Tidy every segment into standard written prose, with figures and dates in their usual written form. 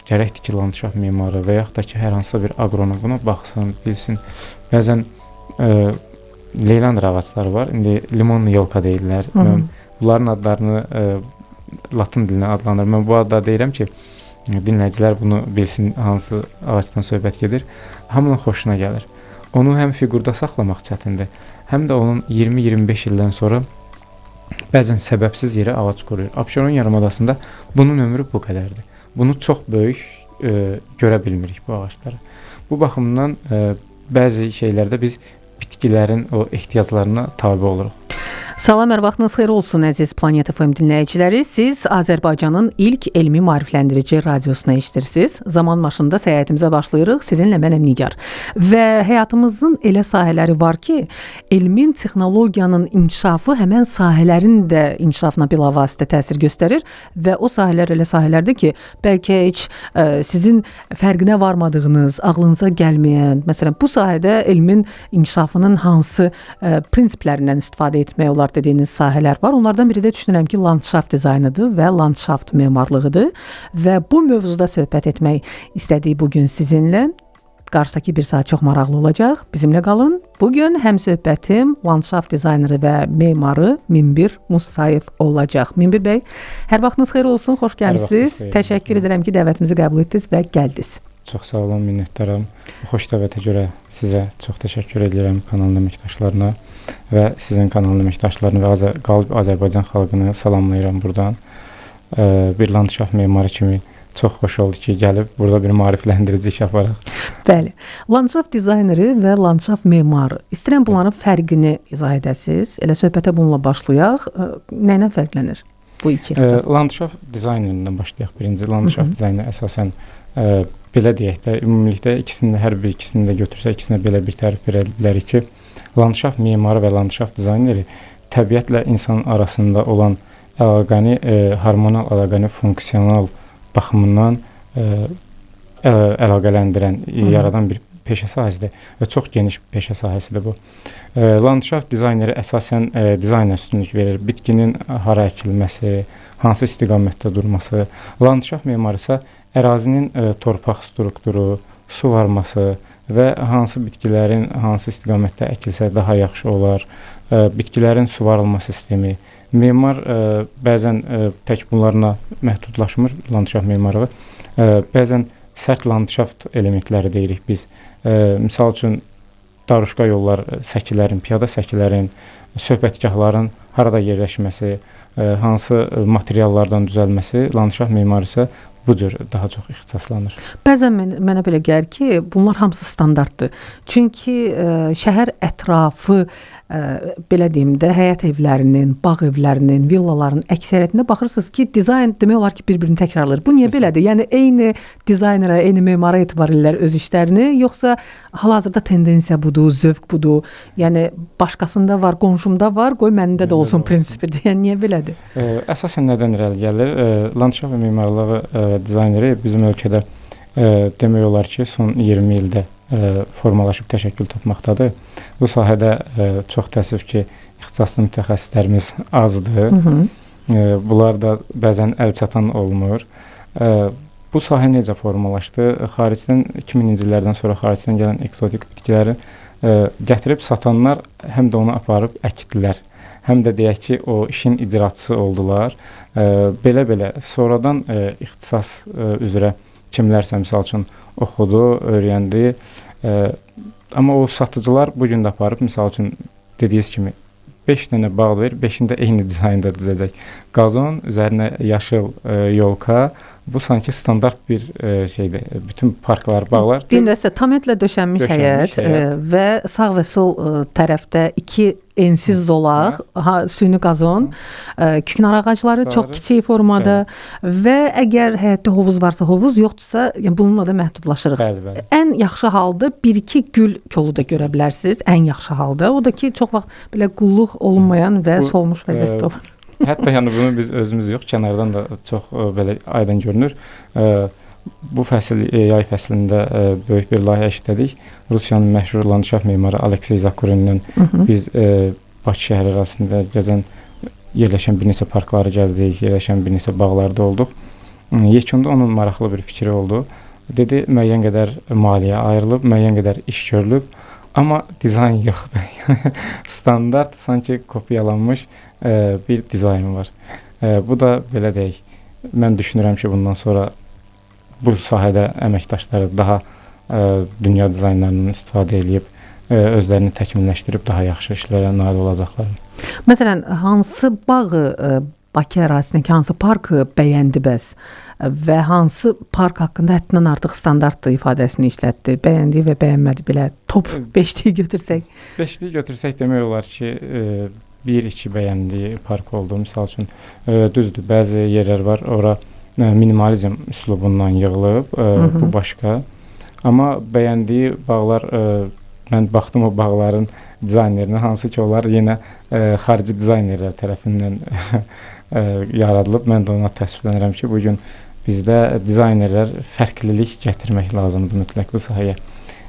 gərəkdir ki, landşaft memarı və yaxud da ki, hər hansısa bir aqronom buna baxsın, bilsin. Bəzən leylandr ağacları var. İndi limonlu yolka deyirlər. Mən bunların adlarını latın dilinə adlanır. Mən bu adda deyirəm ki, dinləyicilər bunu bilsin, hansı ağacdan söhbət gedir. Hamının xoşuna gəlir. Onu həm fiqurda saxlamaq çətindir, həm də onun 20-25 ildən sonra bəzən səbəbsiz yerə ağac quruyur. Abşeron yarımadasında bunun ömrü bu qədərdir. Bunu çox böyük görə bilmirik bu ağacları. Bu baxımdan bəzi şeylərdə biz bitkilərin o ehtiyaclarına tabe oluruq. Salam, hər vaxtınız xeyir olsun əziz Planet FM dinləyiciləri. Siz Azərbaycanın ilk elmi maarifləndirici radiosuna eşidirsiniz. Zaman maşında səyahətimizə başlayırıq. Sizinlə mənəm Nigar. Və həyatımızın elə sahələri var ki, elmin, texnologiyanın inkişafı həmən sahələrin də inkişafına bilavasitə təsir göstərir və o sahələr elə sahələrdir ki, bəlkə heç sizin fərqinə varmadığınız, ağlınıza gəlməyən, məsələn, bu sahədə elmin inkişafının hansı prinsiplərindən istifadə etmək olar dediyiniz sahələr var. Onlardan biri də düşünürəm ki, landşaft dizaynıdır və landşaft memarlığıdır və bu mövzuda söhbət etmək istədik bugün sizinlə. Qarşıdakı bir saat çox maraqlı olacaq. Bizimlə qalın. Bugün həm söhbətim landşaft dizayneri və memarı Minbir Musayev olacaq. Minbir bəy, hər vaxtınız xeyir olsun, xoş gəlmisiniz. Təşəkkür edirəm ki, dəvətimizi qəbul etdiniz və gəldiniz. Çox sağ olun, minnətdaram. Xoş dəvətə görə sizə çox təşəkkür edirəm, kanalın əməkdaşlarına və sizin kanalın əməkdaşlarını və qalib Azərbaycan xalqını salamlayıram buradan. Bir landşaft memarı kimi çox xoş oldu ki, gəlib burada bir maarifləndirici iş aparaq. Bəli. Landşaft dizayneri və landşaft memarı. İstəyirəm bunların fərqini izah edəsiniz. Elə söhbətə bununla başlayaq. Nə ilə fərqlənir bu iki ixtisas? Landşaft dizaynerindən başlayaq. Birinci landşaft dizayneri əsasən belə deyək də, ümumilikdə hər bir ikisini də götürsə, ikisinə belə bir tərif verə bilərik ki, landşaft memarı və landşaft dizayneri təbiətlə insan arasında olan əlaqəni, hormonal əlaqəni funksional baxımından əlaqələndirən, yaradan bir peşə sahəsidir və çox geniş peşə sahəsidir bu. Landşaft dizayneri əsasən dizayna üstünlük verir. Bitkinin hara əkilməsi, hansı istiqamətdə durması. Landşaft memarı isə ərazinin torpaq strukturu, su varması və hansı bitkilərin hansı istiqamətdə əkilsə daha yaxşı olar, bitkilərin suvarılma sistemi. Memar bəzən tək bunlarla məhdudlaşmır, landşaft memarlığı. Bəzən sərt landşaft elementləri deyirik biz. Misal üçün, daruşqa yollar, səkilərin, piyada səkilərin, söhbətgahların harada yerləşməsi, hansı materiallardan düzəlməsi, landşaft memarı isə bu cür daha çox ixtisaslanır. Bəzən mənə belə gəlir ki, bunlar hamısı standartdır. Çünki şəhər ətrafı, belə deyim də, həyət evlərinin, bağ evlərinin, villaların əksəriyyətində baxırsınız ki, dizayn demək olar ki, bir-birini təkrarlayır. Bu niyə belədir? Yəni, eyni dizaynera, eyni memara etibar edirlər öz işlərini, yoxsa hal-hazırda tendensiya budur, zövq budur? Yəni, başqasında var, qonşumda var, qoy məndə də olsun prinsipidir. Yəni, niyə belədir? Əsasən nədən irəli gəlir? Landşaft və memarlığı dizayneri bizim ölkədə demək olar ki, son 20 ildə formalaşıb təşəkkül tapmaqdadır. Bu sahədə çox təəssüf ki, ixtisaslı mütəxəssislərimiz azdır. Bunlar da bəzən əl çatan olmur. Bu sahə necə formalaşdı? Xaricdən 2000-ci illərdən sonra xaricdən gələn eksotik bitkiləri gətirib satanlar həm də onu aparıb əkdilər. Həm də deyək ki, o işin icraçısı oldular. Belə-belə sonradan ixtisas üzrə kimlərsə misal üçün oxudu, öyrəndi. Amma o satıcılar bugün də aparıb, misal üçün dediyiniz kimi 5 dənə bağ verir, 5-ində eyni dizaynda düzəcək. Qazon, üzərinə yaşıl yolka, bu sanki standart bir şeydir. Bütün parklar, bağlar. Deyim də sizə, tam etlə döşənmiş həyət və sağ və sol tərəfdə 2 ensiz zolaq, süni qazon, küknar ağacları çox kiçik formada və əgər həyətdə hovuz varsa hovuz, yoxdursa bununla da məhdudlaşırıq. Ən yaxşı halda 1-2 gül kolu da görə bilərsiniz, ən yaxşı halda. O da ki, çox vaxt belə qulluq olunmayan və solmuş vəziyyətdə olur. Hətta yəni bunu biz özümüz yox, kənardan da çox belə aydın görünür. Bu fəsil, yay fəslində böyük bir layihə işlədik. Rusiyanın məşhur landşaft memarı Aleksey Zakurinlə biz Bakı şəhəri ərazisində yerləşən bir neçə parkları gəzdik, yerləşən bir neçə bağlarda olduq. Yekunda onun maraqlı bir fikri oldu. Dedi, müəyyən qədər maliyyə ayrılıb, müəyyən qədər iş görülüb, amma dizayn yoxdur. Standart, sanki kopyalanmış bir dizayn var. Bu da belə deyək, mən düşünürəm ki, bundan sonra bu sahədə əməkdaşları daha dünya dizaynlarından istifadə edib, özlərini təkmilləşdirib daha yaxşı işlərə nail olacaqlar. Məsələn, hansı bağı Bakı ərazisindəki hansı parkı bəyəndi bəs və hansı park haqqında həddindən artıq standartdır ifadəsini işlətdi? Bəyəndiyi və bəyənmədi belə top 5-liyi götürsək. 5-liyi götürsək demək olar ki, 1-2 bəyəndiyi park oldu. Misal üçün, düzdür, bəzi yerlər var, ora minimalizm üslubundan yığılıb, bu başqa. Amma bəyəndiyi bağlar, mən baxdım o bağların dizaynerinə, hansı ki, onlar yenə xarici dizaynerlər tərəfindən yaradılıb. Mən də ona təəssüflənirəm ki, bugün bizdə dizaynerlər fərqlilik gətirmək lazımdır mütləq bu sahəyə.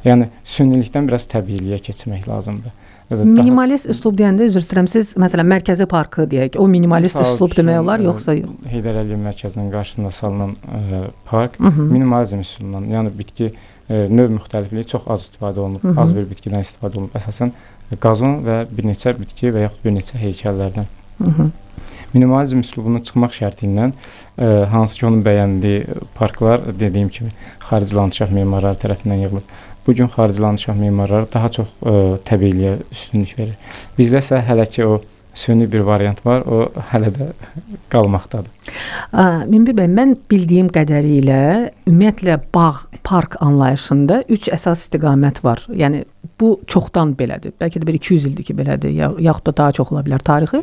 Yəni, sünilikdən biraz təbiiliyə keçmək lazımdır. Minimalist üslub deyəndə, üzr istəyirəm, siz məsələn Mərkəzi Parkı deyək, o minimalist üslub demək olar, yoxsa yox? Heydər Əliyev mərkəzinin qarşısında salınan park minimalizm üsulundan, yəni bitki növ müxtəlifliyi çox az istifadə olunub, az bir bitkidən istifadə olunub. Əsasən qazon və bir neçə bitki və yaxud bir neçə heykəllərdən. Minimalizm üslubundan çıxmaq şərti ilə hansı ki, onun bəyəndiyi parklar, dediyim kimi, xarici landşaft memarları tərəfindən yığılıb. Bugün xarici landşaft memarları daha çox təbiiliyə üstünlük verir. Bizdə isə hələ ki, o süni bir variant var, o hələ də qalmaqdadır. Minbir bəy, mən bildiyim qədərilə ümumiyyətlə bağ, park anlayışında 3 əsas istiqamət var. Yəni, bu çoxdan belədir. Bəlkə də bir 200 ildir ki, belədir, yaxud da daha çox ola bilər tarixi.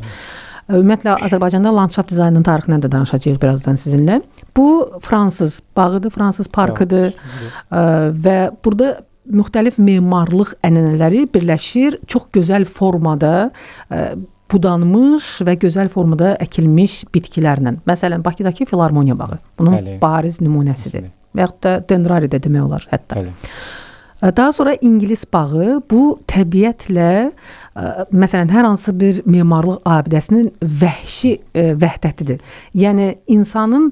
Ümumiyyətlə, Azərbaycanda landşaft dizaynının tarixindən də danışacağıq birazdan sizinlə. Bu, Fransız bağıdır, Fransız parkıdır və burada müxtəlif memarlıq ənənələri birləşir, çox gözəl formada budanmış və gözəl formada əkilmiş bitkilərlə. Məsələn, Bakıdakı Filarmoniya bağı bunun bariz nümunəsidir. Və yaxud da Dendrari də demək olar hətta. Daha sonra İngilis bağı bu təbiətlə, məsələn, hər hansı bir memarlıq abidəsinin vəhşi vəhdətidir. Yəni, insanın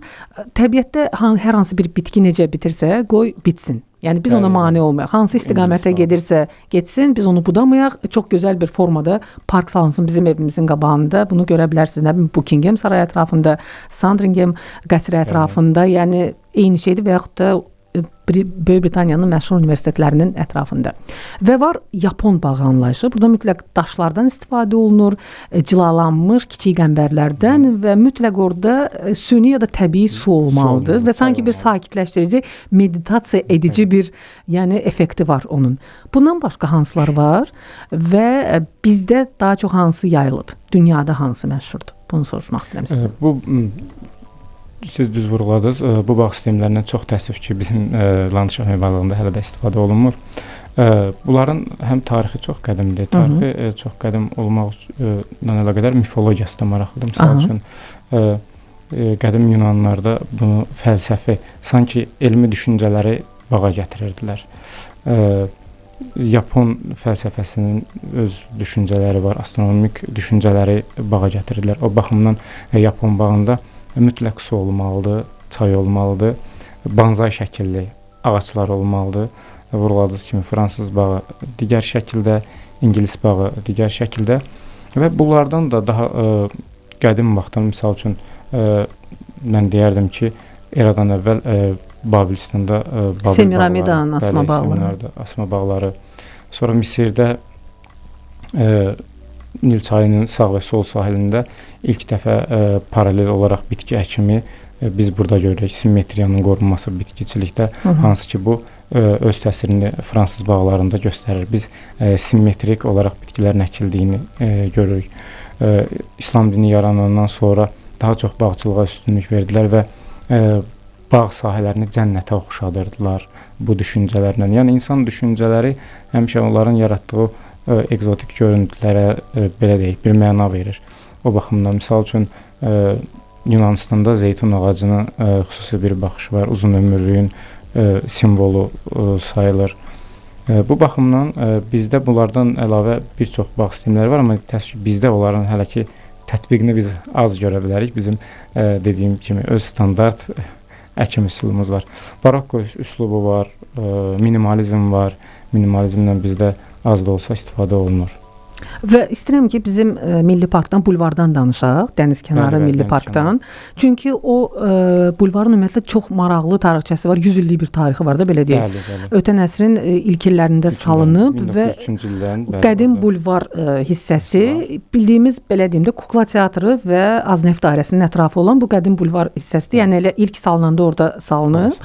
təbiətdə hər hansı bir bitki necə bitirsə, qoy bitsin. Yəni, biz ona mane olmayaq. Hansı istiqamətə gedirsə getsin, biz onu budamayaq. Çox gözəl bir formada park salınsın bizim evimizin qabağında. Bunu görə bilərsiniz. Nə bilim, Buckingham sarayı ətrafında, Sandringham qəsri ətrafında, yəni eyni şeydir və yaxud da Böyük Britaniyanın məşhur universitetlərinin ətrafında. Və var Yapon bağı anlayışı. Burada mütləq daşlardan istifadə olunur, cilalanmış kiçik qəmbərlərdən və mütləq orada süni ya da təbii su olmalıdır və sanki bir sakitləşdirici, meditasiya edici bir, yəni effekti var onun. Bundan başqa hansılar var və bizdə daha çox hansı yayılıb? Dünyada hansı məşhurdur? Bunu soruşmaq istəyirəm sizdən. Bu siz düz vurğuladınız. Bu bağ sistemlərindən çox təəssüf ki, bizim landşaft memarlığında hələ də istifadə olunmur. Bunların həm tarixi çox qədimdir, tarixi çox qədim olmaqla əlaqədar mifologiyası da maraqlıdır. Misal üçün, qədim Yunanlarda bunu fəlsəfi, sanki elmi düşüncələri bağa gətirirdilər. Yapon fəlsəfəsinin öz düşüncələri var, astronomik düşüncələri bağa gətirirdilər. O baxımdan Yapon bağında mütləq su olmalıdır, çay olmalıdır, banzai şəkilli ağaclar olmalıdır. Vurğuladığınız kimi Fransız bağı digər şəkildə, İngilis bağı digər şəkildə və bunlardan da daha qədim vaxtdan, misal üçün, mən deyərdim ki, eradan əvvəl Babilistanda Semiramidanın asma bağları. Asma bağları. Sonra Misirdə Nil çayının sağ və sol sahilində ilk dəfə paralel olaraq bitki əkimi biz burada görürük. Simmetriyanın qorunması bitkiçilikdə, hansı ki bu öz təsirini Fransız bağlarında göstərir. Biz simmetrik olaraq bitkilərin əkildiyini görürük. İslam dini yaranandan sonra daha çox bağçılığa üstünlük verdilər və bağ sahələrini cənnətə oxşadırdılar bu düşüncələrlə. Yəni, insan düşüncələri həmişə onların yaratdığı egzotik görüntülərə, belə deyək, bir məna verir. O baxımdan, misal üçün, Yunanistanda zeytun ağacının xüsusi bir baxışı var, uzun ömürlüyün simvolu sayılır. Bu baxımdan bizdə bunlardan əlavə bir çox bağ sistemləri var, amma bizdə onların hələ ki tətbiqini biz az görə bilərik. Bizim dediyim kimi öz standart əkim üsulumuz var. Barokko üslubu var, minimalizm var. Minimalizmdən bizdə az da olsa istifadə olunur. Və istəyirəm ki, bizim Milli Parkdan, bulvardan danışaq, Dənizkənarı Milli Parkdan. Çünki o bulvarın ümumiyyətlə çox maraqlı tarixçəsi var, 100 illik bir tarixi var da, belə deyək. Ötən əsrin ilk illərində salınıb və qədim bulvar hissəsi, bildiyimiz, belə deyim də, Kukla Teatrı və Azneft dairəsinin ətrafı olan bu qədim bulvar hissəsidir. Yəni elə ilk salınanda orada salınıb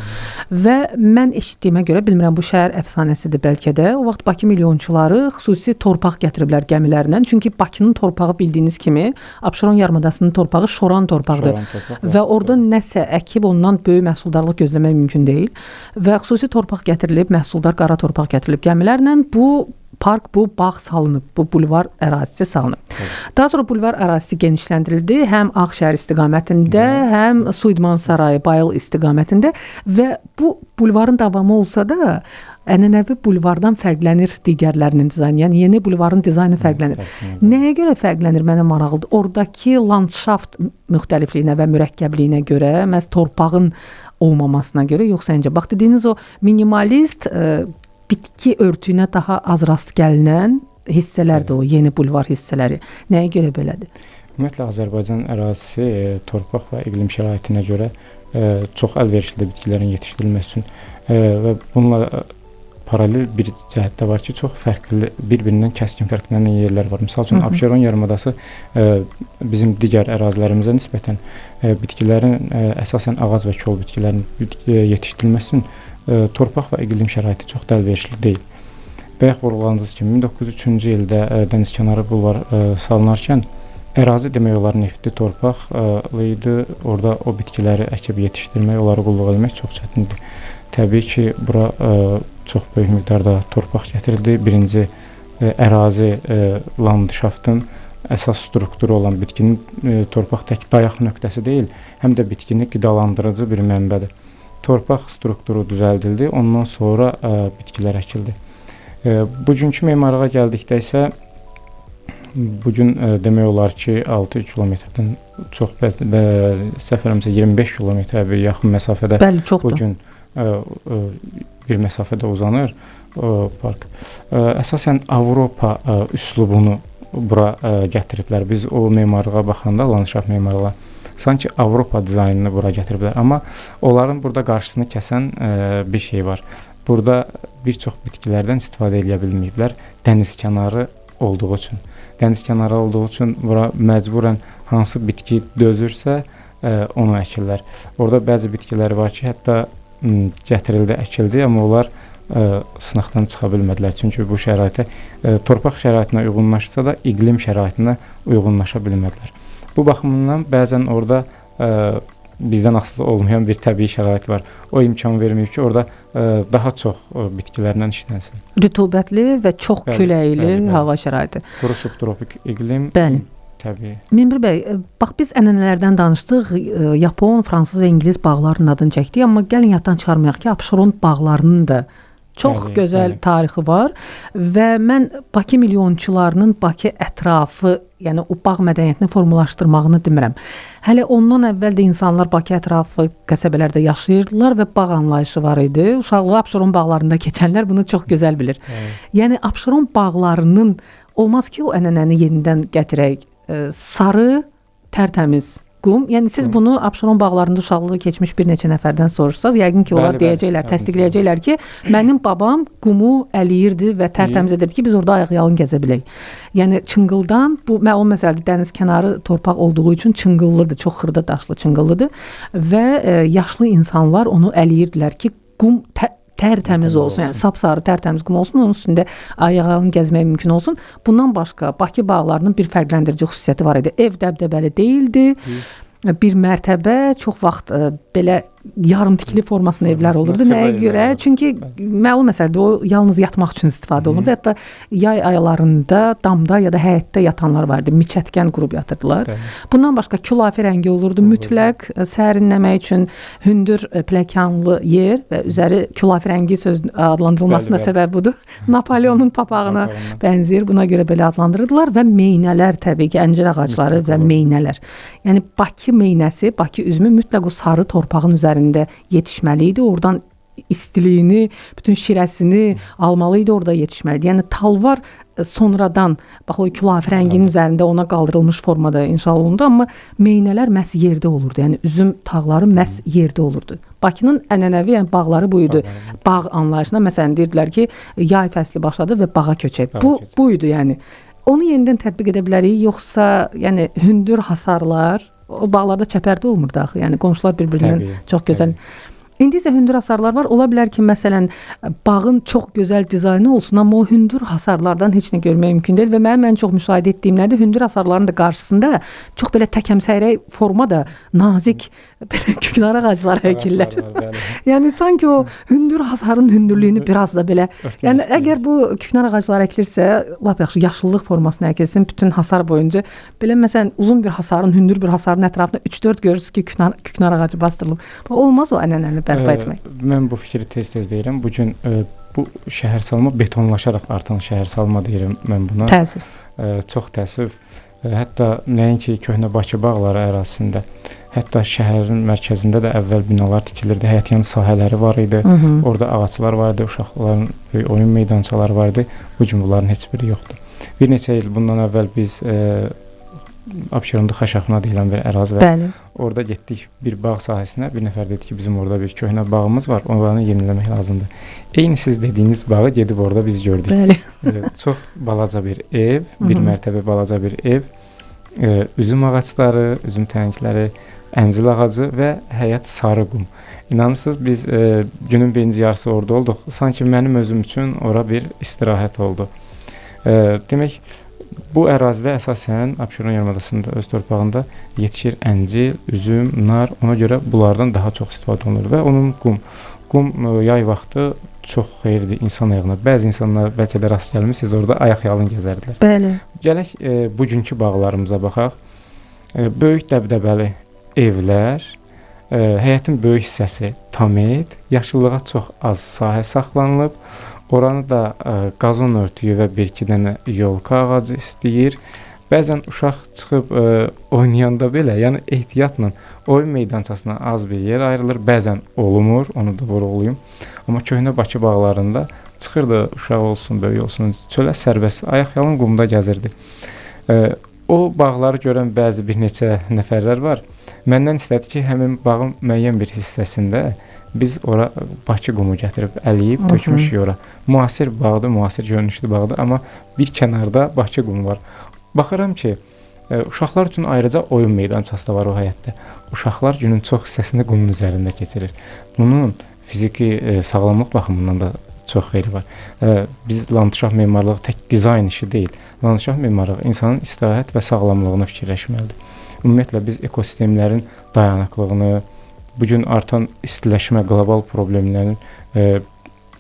və mən eşitdiyimə görə, bilmirəm, bu şəhər əfsanəsidir bəlkə də, o vaxt Bakı milyonçuları xüsusi torpaq gətiriblər gəmilərindən. Çünki Bakının torpağı bildiyiniz kimi Abşeron yarımadasının torpağı şoran torpaqdır. Və orada nəsə əkib ondan böyük məhsuldarlıq gözləmək mümkün deyil. Və xüsusi torpaq gətirilib, məhsuldar qara torpaq gətirilib gəmilərlə bu park, bu bağ salınıb, bu bulvar ərazisi salınıb. Daha sonra bulvar ərazisi genişləndirildi, həm Ağşəhər istiqamətində, həm Su İdman Sarayı, Bayıl istiqamətində və bu bulvarın davamı olsa da ənənəvi bulvardan fərqlənir digərlərinin dizaynı. Yəni yeni bulvarın dizaynı fərqlənir. Nəyə görə fərqlənir? Mənə maraqlıdır. Oradakı landşaft müxtəlifliyinə və mürəkkəbliyinə görə, məhz torpağın olmamasına görə, yoxsa öncə bax dediyiniz o minimalist bitki örtüyünə daha az rast gəlinən hissələrdir o yeni bulvar hissələri. Nəyə görə belədir? Ümumiyyətlə Azərbaycan ərazisi torpaq və iqlim şəraitinə görə çox əlverişli bitkilərin yetişdirilməsi üçün və bununla paralel bir cəhətdə var ki, çox fərqli, bir-birindən kəskin fərqlənən yerlər var. Məsəl üçün, Abşeron yarımadası bizim digər ərazilərimizə nisbətən bitkilərin, əsasən ağac və kol bitkilərin yetişdirilməsi üçün torpaq və iqlim şəraiti çox da əlverişli deyil. Bayaq vurğuladığınız kimi 1903-cü ildə Dənizkənarı bulvar salınarkən ərazi demək olar neftli torpaqlı idi. Orada o bitkiləri əkib yetişdirmək, onları qulluq etmək çox çətindir. Təbii ki, bura çox böyük miqdarda torpaq gətirildi. Birinci ərazi landşaftın əsas strukturu olan bitkinin torpaq tək dayaq nöqtəsi deyil, həm də bitkini qidalandırıcı bir mənbədir. Torpaq strukturu düzəldildi, ondan sonra bitkilər əkildi. Bugünkü memarlığa gəldikdə isə bugün demək olar ki, 6 kilometrdən çox və səfərimizə 25 kilometrə bir yaxın məsafədə bugün bir məsafədə uzanır park. Əsasən Avropa üslubunu bura gətiriblər. Biz o memarlığa baxanda, landşaft memarlığa, sanki Avropa dizaynını bura gətiriblər. Amma onların burada qarşısını kəsən bir şey var. Burada bir çox bitkilərdən istifadə edə bilməyiblər dənizkənarı olduğu üçün. Dənizkənarı olduğu üçün bura məcburən hansı bitki dözürsə onu əkirlər. Orada bəzi bitkilər var ki, hətta gətirildi, əkildi, amma onlar sınaqdan çıxa bilmədilər. Çünki bu şəraitə, torpaq şəraitinə uyğunlaşsa da iqlim şəraitinə uyğunlaşa bilmədilər. Bu baxımdan bəzən orada bizdən asılı olmayan bir təbii şərait var. O imkan verməyib ki, orada daha çox bitkilərlə işlənsin. Rütubətli və çox küləkli hava şəraiti. Quru subtropik iqlim. Bəli. Təbii. Minbir bəy, bax biz ənənələrdən danışdıq, Yapon, fransız və ingilis bağlarının adını çəkdik, amma gəlin yaddan çıxarmayaq ki, Abşeron bağlarının da çox gözəl tarixi var və mən Bakı milyonçularının Bakı ətrafı, yəni o bağ mədəniyyətini formalaşdırmağını demirəm. Hələ ondan əvvəl də insanlar Bakı ətrafı qəsəbələrdə yaşayırdılar və bağ anlayışı var idi. Uşaqlığı Abşeron bağlarında keçənlər bunu çox gözəl bilir. Yəni Abşeron bağlarının olmaz ki, o ənənəni yenidən gətirək. Sarı, tərtəmiz qum. Yəni siz bunu Abşeron bağlarında uşaqlığı keçmiş bir neçə nəfərdən soruşsaz, yəqin ki, onlar deyəcəklər, təsdiqləyəcəklər ki, mənim babam qumu əliyirdi və tərtəmiz edirdi ki, biz orada ayaqyalın gəzə bilək. Yəni Çıngıldan, bu məlum məsələdir, dəniz kənarı torpaq olduğu üçün çıngıllıdır, çox xırda daşlı çıngıllıdır və yaşlı insanlar onu əliyirdilər ki, qum tərtəmiz olsun, yəni sapsarı tərtəmiz qum olsun, onun üstündə ayaqyalın gəzmək mümkün olsun. Bundan başqa Bakı bağlarının bir fərqləndirici xüsusiyyəti var idi. Ev dəbdəbəli deyildi. Bir mərtəbə, çox vaxt belə yarımtikili formasında evlər olurdu. Nəyə görə? Çünki məlum məsələdir, o yalnız yatmaq üçün istifadə olunurdu. Hətta yay aylarında damda ya da həyətdə yatanlar vardı. Miçətkən qurub yatırdılar. Bundan başqa külafi rəngi olurdu. Mütləq sərinləmək üçün hündür pləkanlı yer və üzəri külafi rəngi söz adlandırılmasına səbəb budur. Napoleonun papağına bənzəyir. Buna görə belə adlandırırdılar və meynələr, təbii ki, əncir ağacları və meynələr. Yəni Bakı meynəsi, Bakı üzümü mütləq o sarı torpağın üzərində üzərində yetişməli idi. Oradan istiliyini, bütün şirəsini almalı idi, orada yetişməli idi. Yəni talvar sonradan, bax o külafi rənginin üzərində ona qaldırılmış formada inşa olundu, amma meynələr məhz yerdə olurdu. Yəni üzüm tağları məhz yerdə olurdu. Bakının ənənəvi yəni bağları bu idi. Bağ anlayışına məsələn deyirdilər ki, yay fəsli başladı və bağa köçək. Bu idi yəni. Onu yenidən tətbiq edə bilərik, yoxsa yəni hündür hasarlar, o bağlarda çəpərdə olmurdu axı. Yəni qonşular bir-birindən çox gözəl. İndi isə hündür hasarlar var. Ola bilər ki, məsələn, bağın çox gözəl dizaynı olsun, amma o hündür hasarlardan heç nə görmək mümkün deyil və mənim ən çox müşahidə etdiyim nədir? Hündür hasarların da qarşısında çox belə təkəmsəyrək formada nazik belə küknar ağacları əkirlər. Yəni sanki o hündür hasarın hündürlüyünü biraz da belə, yəni əgər bu küknar ağacları əkilirsə, lap yaxşı yaşıllıq formasına əkilsin bütün hasar boyunca. Belə məsələn uzun bir hasarın, hündür bir hasarın ətrafında 3-4 görürsünüz ki, küknar ağacı bastırılıb. Olmaz o ənənəni bərpa etmək. Mən bu fikri tez-tez deyirəm. Bu gün bu şəhərsalma betonlaşaraq artan şəhərsalma deyirəm mən buna. Təəssüf. Çox təəssüf. Hətta nəinki köhnə Bakı bağları ərazisində, hətta şəhərin mərkəzində də əvvəl binalar tikilirdi. Həyətyanı sahələri var idi. Orada ağaclar var idi, uşaqların oyun meydançaları var idi. Bu gün bunların heç biri yoxdur. Bir neçə il bundan əvvəl biz Abşeronda Xaşaxına deyilən bir ərazi var. Bəli. Orada getdik bir bağ sahəsinə. Bir nəfər dedi ki, bizim orada bir köhnə bağımız var. Onları yeniləmək lazımdır. Eyni siz dediyiniz bağı gedib orada biz gördük. Bəli. Çox balaca bir ev, bir mərtəbə balaca bir ev, üzüm ağacları, üzüm tənəkləri, əncil ağacı və həyət sarı qum. İnanırsınız biz günün birinci yarısı orada olduq. Sanki mənim özüm üçün ora bir istirahət oldu. Demək, bu ərazidə əsasən Abşeron yarımadasında öz torpağında yetişir əncil, üzüm, nar. Ona görə bunlardan daha çox istifadə olunur və onun qum yay vaxtı çox xeyirlidir insan ayağına. Bəzi insanlar bəlkə də rast gəlmisiniz, orada ayaq-yalın gəzərdilər. Bəli. Gələk bugünkü bağlarımıza baxaq. Böyük dəbdəbəli evlər, həyətin böyük hissəsi tamid, yaşıllığa çox az sahə saxlanılıb. Oranı da qazon örtüyü və bir-iki dənə yolka ağacı istəyir. Bəzən uşaq çıxıb oynayanda belə, yəni ehtiyatla oyun meydançasına az bir yer ayrılır. Bəzən olmur, onu da vurğulayım. Amma köhnə Bakı bağlarında çıxırdı, uşaq olsun, böyük olsun, çölə sərbəst, ayaq-yalın qumda gəzirdi. O bağları görən bəzi bir neçə nəfərlər var. Məndən istədi ki, həmin bağın müəyyən bir hissəsində biz ora Bakı qumu gətirib əliyib, tökmüşük ora. Müasir bağdır, müasir görünüşlü bağdır, amma bir kənarda Bakı qumu var. Baxıram ki, uşaqlar üçün ayrıca oyun meydançası da var o həyətdə. Uşaqlar günün çox hissəsində qumun üzərində keçirir. Bunun fiziki sağlamlıq baxımından da çox xeyri var. Biz landşaft memarlığı tək dizayn işi deyil. Landşaft memarlığı insanın istirahət və sağlamlığını fikirləşməlidir. Ümumiyyətlə biz ekosistemlərin dayanıqlığını, bugün artan istiləşmə, qlobal problemlərin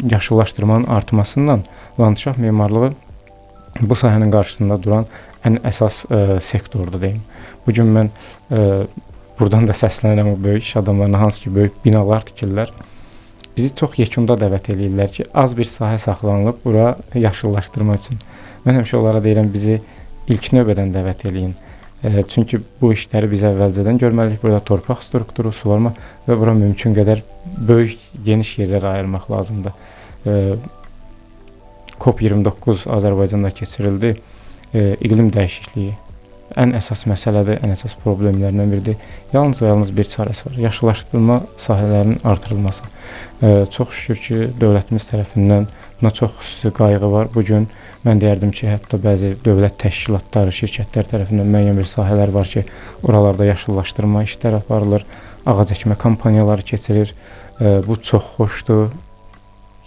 yaşıllaşdırmanın artmasından landşaft memarlığı bu sahənin qarşısında duran ən əsas sektordur deyim. Bugün mən buradan da səslənirəm o böyük iş adamlarına, hansı ki böyük binalar tikirlər. Bizi çox yekunda dəvət edirlər ki, az bir sahə saxlanılıb bura yaşıllaşdırma üçün. Mən həmişə onlara deyirəm, bizi ilk növbədən dəvət eləyin. Çünki bu işləri biz əvvəlcədən görməliyik. Burada torpaq strukturu, suvarma və bura mümkün qədər böyük, geniş yerlər ayırmaq lazımdır. COP29 Azərbaycanda keçirildi. İqlim dəyişikliyi ən əsas məsələdir, ən əsas problemlərdən biridir. Yalnız bir çarəsi var. Yaşıllaşdırma sahələrinin artırılması. Çox şükür ki, dövlətimiz tərəfindən buna çox xüsusi qayğı var. Bugün mən deyərdim ki, hətta bəzi dövlət təşkilatları, şirkətlər tərəfindən müəyyən bir sahələr var ki, oralarda yaşıllaşdırma işləri aparılır, ağac əkmə kampaniyaları keçirir. Bu çox xoşdur.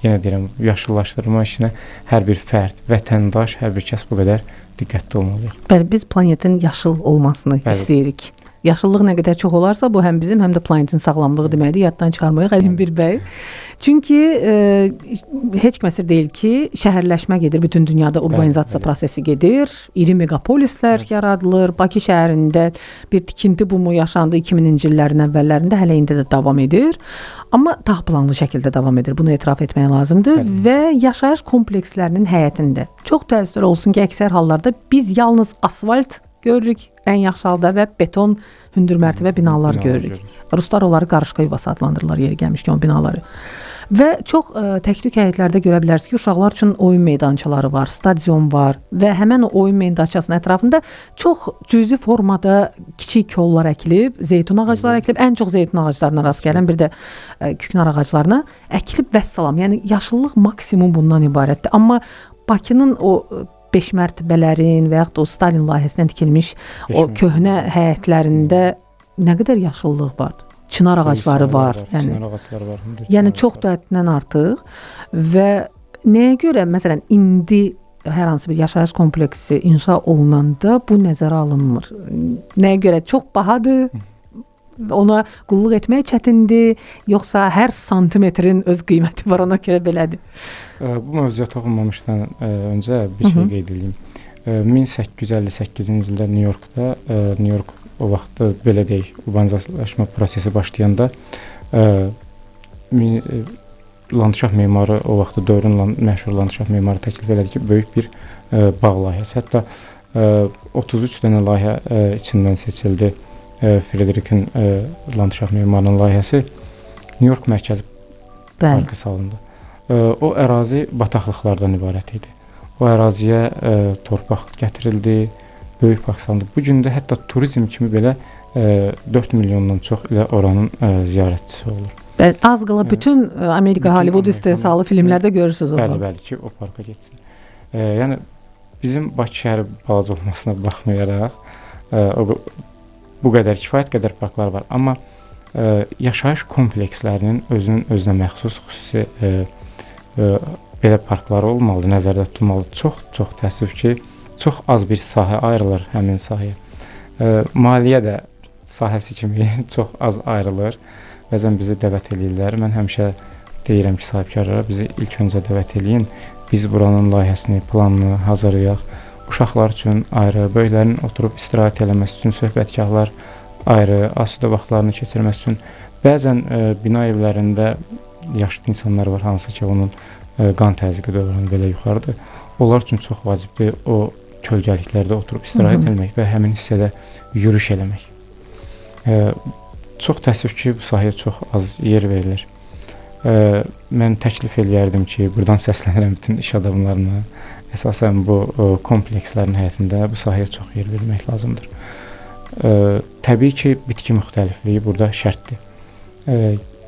Yenə deyirəm, yaşıllaşdırma işinə hər bir fərd, vətəndaş, hər bir kəs bu qədər diqqətli olmalıyıq. Bəli, biz planetin yaşıl olmasını istəyirik. Yaşıllıq nə qədər çox olarsa, bu həm bizim, həm də planetin sağlamlığı deməkdir. Yaddan çıxarmayıq, Əlimbir bəy. Çünki heç kəsir deyil ki, şəhərləşmə gedir, bütün dünyada urbanizasiya prosesi gedir, iri megapolislər yaradılır. Bakı şəhərində bir tikinti bumu yaşandı 2000-ci illərin əvvəllərində, hələ indi də davam edir. Amma daha planlı şəkildə davam edir. Bunu etiraf etmək lazımdır və yaşayış komplekslərinin həyətində çox təəssüf olsun ki, əksər hallarda biz yalnız asfalt görürük ən yaxşı halda və beton hündür mərtəbə binalar görürük. Ruslar onları qarışqa yuvası adlandırırlar yeri gəlmişkən o binaları. Və çox tək-tük həyətlərdə görə bilərsiniz ki, uşaqlar üçün oyun meydançaları var, stadion var və həmin o oyun meydançasının ətrafında çox cüzi formada kiçik kollar əkilib, zeytun ağacları əkilib, ən çox zeytun ağaclarına rast gələn, bir də küknar ağaclarına əkilib vəssalam. Yəni yaşıllıq maksimum bundan ibarətdir. Amma Bakının o 5 mərtəbələrin və yaxud da o Stalin layihəsindən tikilmiş o köhnə həyətlərində nə qədər yaşıllıq var? Çınar ağacları var. Yəni çox da həddindən artıq və nəyə görə məsələn indi hər hansı bir yaşayış kompleksi inşa olunanda bu nəzərə alınmır? Nəyə görə çox bahadır? Ona qulluq etmək çətindir, yoxsa hər santimetrin öz qiyməti var, ona görə belədir? Bu mövzuya toxunmamışdan öncə bir şey qeyd edeyim. 1858-ci ildə New Yorkda, New York o vaxt belə deyək, urbanizasiyalaşma prosesi başlayanda landşaft memarı, o vaxt dövrün məşhur landşaft memarı təklif elədi ki, böyük bir bağ layihəsi. Hətta 33 dənə layihə içindən seçildi. Frederikin landşaft memarının layihəsi New York mərkəzi parkı salındı. O ərazi bataqlıqlardan ibarət idi. O əraziyə torpaq gətirildi, böyük park salındı. Bu gün də hətta turizm kimi belə 4 milyondan çox ilə oranın ziyarətçisi olur. Az qala bütün Amerika Hollywood istehsalı filmlərdə görürsünüz onu. Bəli, ki, o parka getsin. Yəni bizim Bakı şəhəri balaca olmasına baxmayaraq bu qədər kifayət qədər parklar var. Amma yaşayış komplekslərinin özünə məxsus xüsusi belə parkları olmalıdır, nəzərdə tutulmalıdır. Çox təəssüf ki, çox az bir sahə ayrılır həmin sahəyə. Maliyyə də sahəsi kimi çox az ayrılır. Bəzən bizi dəvət edirlər. Mən həmişə deyirəm ki, sahibkarlara bizi ilk öncə dəvət eləyin. Biz buranın layihəsini, planını hazırlayaq. Uşaqlar üçün ayrı, böyüklərin oturub istirahət eləməsi üçün söhbətgahlar ayrı, asudə vaxtlarını keçirməsi üçün. Bəzən bina evlərində yaşlı insanlar var, hansı ki, onun qan təzyiqi dövrünü belə yuxarıdır. Onlar üçün çox vacibdir o kölgəliklərdə oturub istirahət etmək və həmin hissədə yürüyüş eləmək. Çox təəssüf ki, bu sahəyə çox az yer verilir. Mən təklif eləyərdim ki, buradan səslənirəm bütün iş adamlarına, əsasən bu komplekslərin həyətində bu sahəyə çox yer vermək lazımdır. Təbii ki, bitki müxtəlifliyi burada şərtdir.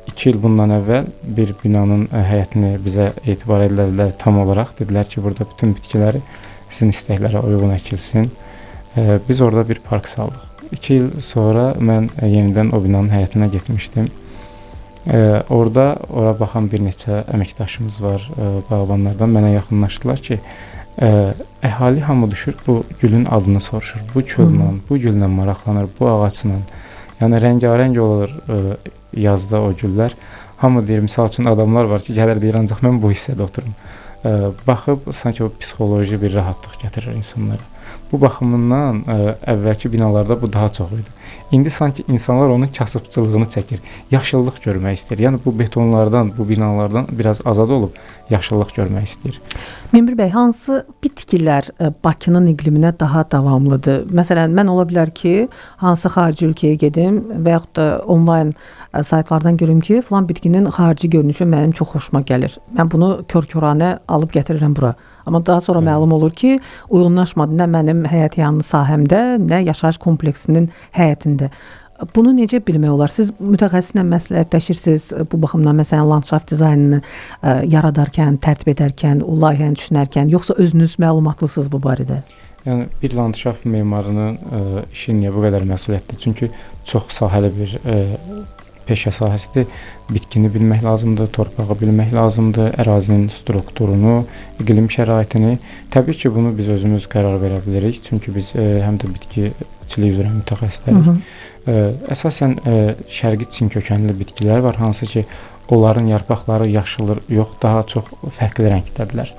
2 il bundan əvvəl bir binanın həyətini bizə etibar edildilər tam olaraq. Dedilər ki, burada bütün bitkiləri sizin istəklərə uyğun əkilsin. Biz orada bir park saldıq. 2 il sonra mən yenidən o binanın həyətinə getmişdim. Ora baxan bir neçə əməkdaşımız var, bağbanlardan mənə yaxınlaşdılar ki, əhali hamı düşür, bu gülün adını soruşur. Bu kölla, bu güllə maraqlanır, bu ağacla. Yəni rəngarəng olur yazda o güllər. Hamı deyir, misal üçün adamlar var ki, gəlir deyir, ancaq mən bu hissədə oturum. Baxıb, sanki o psixoloji bir rahatlıq gətirir insanlara. Bu baxımından əvvəlki binalarda bu daha çox idi. İndi sanki insanlar onun kasıbçılığını çəkir, yaşıllıq görmək istəyir. Yəni bu betonlardan, bu binalardan biraz azad olub yaşıllıq görmək istəyir. Minbir bəy, hansı bitkilər Bakının iqliminə daha davamlıdır? Məsələn, mən ola bilər ki, hansı xarici ölkəyə gedim və yaxud da onlayn saytlardan görüm ki, filan bitkinin xarici görünüşü mənim çox xoşuma gəlir. Mən bunu kör-köranə alıb gətirirəm bura. Amma daha sonra məlum olur ki, uyğunlaşmadı nə mənim həyət yanı sahəmdə, nə yaşayış kompleksinin həyətində. Bunu necə bilmək olar? Siz mütəxəssislə məsləhətləşirsiniz bu baxımdan, məsələn, landşaft dizaynını yaradarkən, tərtib edərkən, o layihəni düşünərkən, yoxsa özünüz məlumatlısınız bu barədə? Yəni, bir landşaft memarının işi niyə bu qədər məsuliyyətdir? Çünki çox sahəli bir peşə sahəsidir. Bitkini bilmək lazımdır, torpağı bilmək lazımdır, ərazinin strukturunu, iqlim şəraitini. Təbii ki, bunu biz özümüz qərar verə bilirik. Çünki biz həm də bitkiçilik üzrə mütəxəssislərik. Əsasən şərqi Çin kökənli bitkilər var, hansı ki, onların yarpaqları yaşılır, yox, daha çox fərqli rəngdədirlər.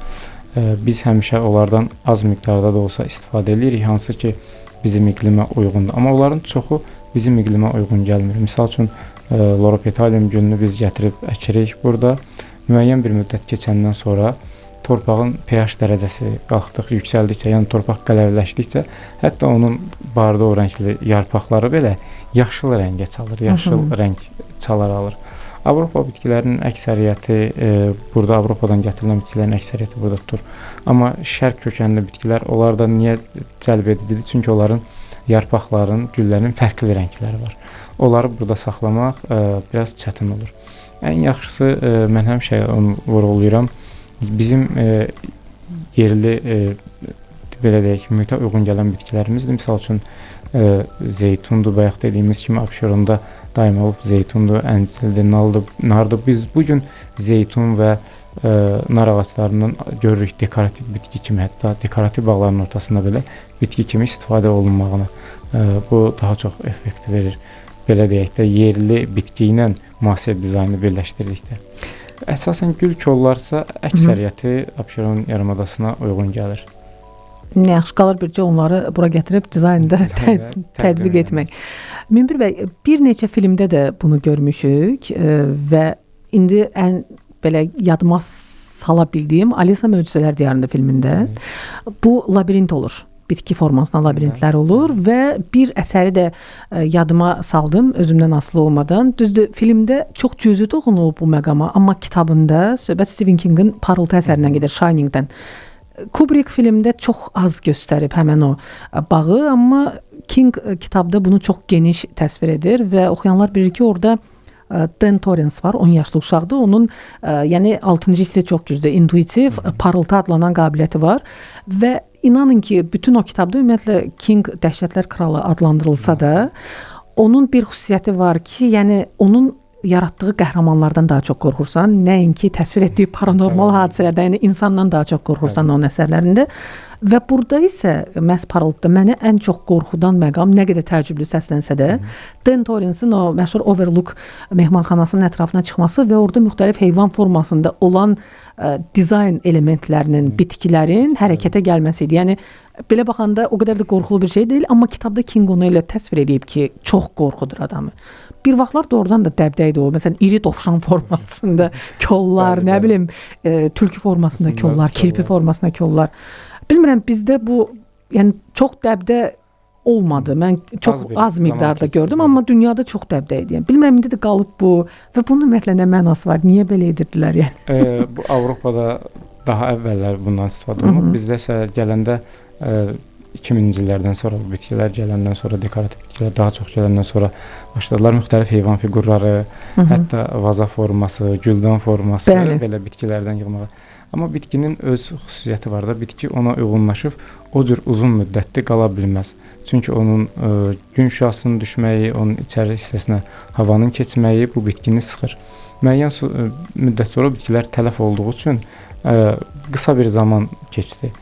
Biz həmişə onlardan az miqdarda da olsa istifadə edirik, hansı ki, bizim iqlimə uyğundur. Amma onların çoxu bizim iqlimə uyğun gəlmir. Misal üçün, Loropetalum gülünü biz gətirib əkirik burada. Müəyyən bir müddət keçəndən sonra torpağın pH dərəcəsi qalxdıqca, yüksəldikcə, yəni torpaq qələvləşdikcə, hətta onun bordo rəngli yarpaqları belə yaşıl rəngə çalır, yaşıl rəng çalar alır. Avropa bitkilərinin əksəriyyəti burada Avropadan gətirilən bitkilərin əksəriyyəti burada tutur. Amma şərq kökənli bitkilər onlarda niyə cəlb edicidir? Çünki onların yarpaqların, güllərin fərqli rəngləri var. Onları burada saxlamaq biraz çətin olur. Ən yaxşısı mən həmişə onu vurğulayıram. Bizim yerli belə deyək, mühitə uyğun gələn bitkilərimizdir. Misal üçün zeytundur, bayaq dediyimiz kimi Abşeronda daim olub zeytundur, əncildir, nardır. Biz bu gün zeytun və nar ağaclarından görürük dekorativ bitki kimi, hətta dekorativ bağların ortasında belə bitki kimi istifadə olunmağını. Bu daha çox effekt verir. Belə deyək də, yerli bitki ilə müasir dizaynı birləşdirdikdə. Əsasən gül kollarsa əksəriyyəti Abşeron yarımadasına uyğun gəlir. Nə yaxşı qalır bircə onları bura gətirib dizaynda tətbiq etmək. Münbir bəy, bir neçə filmdə də bunu görmüşük və indi ən belə yadıma sala bildiyim Alisa Möcüzələr Diyarında filmində bu labirint olur. Bitki formasında labirintlər olur və bir əsəri də yadıma saldım özümdən asılı olmadan. Düzdür, filmdə çox cüzi toxunulub bu məqama, amma kitabında söhbət Stephen Kingin parıltı əsərindən gedir, Shiningdən. Kubrick filmdə çox az göstərib həmən o bağı, amma King kitabda bunu çox geniş təsvir edir və oxuyanlar bilir ki, orada Dan Torrance var, 10 yaşlı uşaqdır. Onun yəni 6-cı hissə çox güclü, intuitiv, parıltı adlanan qabiliyyəti var və inanın ki, bütün o kitabda ümumiyyətlə King Dəhşətlər Kralı adlandırılsa da, onun bir xüsusiyyəti var ki, yəni onun yaratdığı qəhrəmanlardan daha çox qorxursan, nəinki təsvir etdiyi paranormal hadisələrdən, yəni insandan daha çox qorxursan onun əsərlərində. Və burada isə məhz parıltıda mənə ən çox qorxudan məqam, nə qədər təəccüblü səslənsə də, Dan Torrance'ın o məşhur Overlook mehmanxanasının ətrafına çıxması və orada müxtəlif heyvan formasında olan dizayn elementlərinin, bitkilərin hərəkətə gəlməsi idi. Yəni belə baxanda o qədər də qorxulu bir şey deyil, amma kitabda King onu elə təsvir edib ki, çox qorxudur adamı. Bir vaxtlar doğrudan da dəbdə idi o. Məsələn, iri dovşan formasında kollar, nə bilim, tülkü formasında kollar, kirpi formasında kollar. Bilmirəm, bizdə bu yəni çox dəbdə olmadı. Mən çox az miqdarda gördüm, amma dünyada çox dəbdə idi. Yəni bilmirəm, indi də qalıb bu və bunun ümumiyyətlə nə mənası var? Niyə belə edirdilər yəni? Bu Avropada daha əvvəllər bundan istifadə olunub. Bizdə isə gələndə 2000-ci illərdən sonra bitkilər gələndən sonra, dekorativ bitkilər daha çox gələndən sonra başladılar müxtəlif heyvan fiqurları, hətta vaza forması, güldan forması, belə bitkilərdən yığmağa. Amma bitkinin öz xüsusiyyəti var da, bitki ona uyğunlaşıb o cür uzun müddətli qala bilməz. Çünki onun gün şüasının düşməyi, onun içəri hissəsinə havanın keçməyi bu bitkini sıxır. Müəyyən müddət sonra bitkilər tələf olduğu üçün qısa bir zaman keçdi.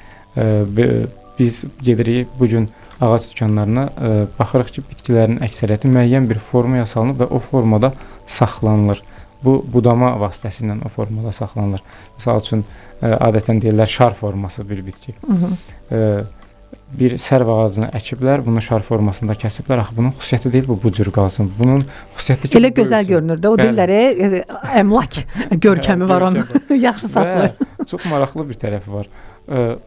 Biz gedirik bugün ağac dükanlarına, baxırıq ki, bitkilərin əksəriyyəti müəyyən bir formaya salınıb və o formada saxlanılır. Bu budama vasitəsilə o formada saxlanılır. Məsəl üçün adətən deyirlər şar forması bir bitki. Bir sərv ağacını əkiblər, bunu şar formasında kəsiblər. Axı bunun xüsusiyyəti deyil bu cür qalsın. Bunun xüsusiyyəti ki, elə gözəl görünür də. O deyirlər, əmlak görkəmi var onun. Yaxşı saxlayır. Çox maraqlı bir tərəfi var.